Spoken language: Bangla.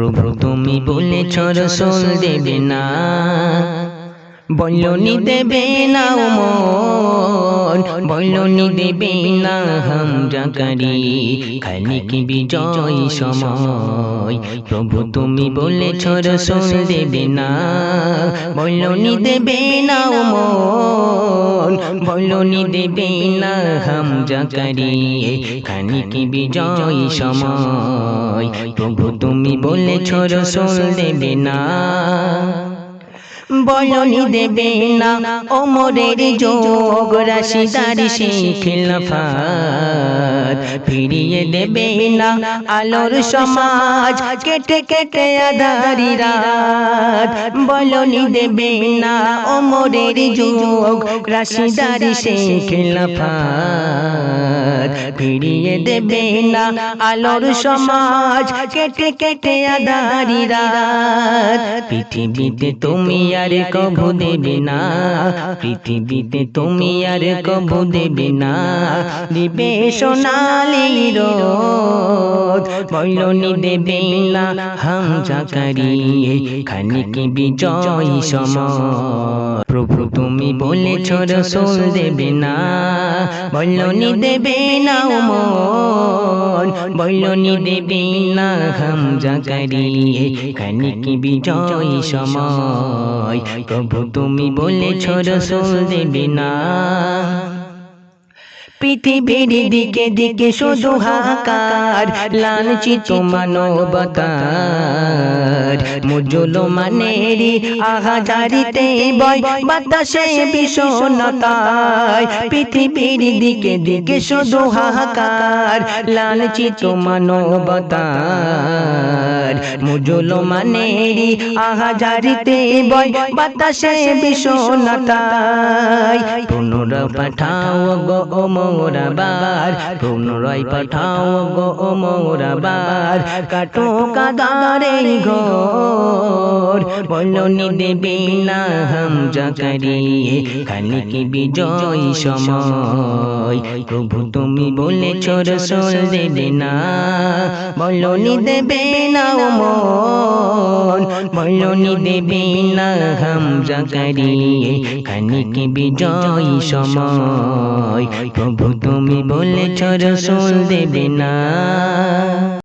প্রভু তুমি বলেছ রসুল দেবে না, বলনি দেবে না উমর, বলনি দেবে না হামজা কারি খালিক বিজয় সময়। প্রভু তুমি বলেছ রসুল দেবে না, বলনি দেবে না উমর, বলনি দেবে না হামজা কারি খালিক বিজয় সময়। প্রভু তুমি বলেছ রসুল দেবে না, বলনি দেবে না ওমরের যোগ রাশিদার সেই খিলাফত, ফিরিয়ে দেবে না আলোর সমাজ কেটে কেটে আধারি রাত। বলনি দেবে না ওমরের যোগ রাশিদার সেই খিলাফত, ফিরিয়ে দেবে না আলোর সমাজ কেটে কেটে আধারি রাত। পৃথিবীতে তুমি আর কভু দেবে না, পৃথিবীতে তুমি আর কভু দেবে না দিবে সোনালি রোদ। বলনি দেবে না হামজা কারি খালিক বিজয় সময়। প্রভু তুমি বলেছ রসুল দেবে না, বলনি দেবে না উমর, বলনি দেবে না হামজা কারি খালিক বিজয় সময়। প্রভু তুমি বলেছ রসুল দেবে না। পৃথিবীর দিকে দিকে শুধু হাহাকার, লাঞ্ছিত মানবতার মুসলমানেরই আহাজারিতে বয় বাতাসে বিষণ্ণতায়। পৃথিবীর দিকে দিকে শুধু হাহাকার, লাঞ্ছিত মানবতার মুসলমানেরই আহাজারিতে বয় বাতাসে বিষণ্ণতায়। পুনরায় পাঠাও গো মোরাবার, পুনরায় পাঠাও গো মোরাবার, কাটো কাদারে ঘর। বলনি দেবে না হামজা কারি খালিক বিজয় সময়। প্রভু তুমি বলেছ রসুল দেবে না, বলনি দেবে না উমর, বলনি দেবে না হামজা কারি খালিক বিজয় সময়। প্রভু তুমি বলেছ রসুল দেবে না।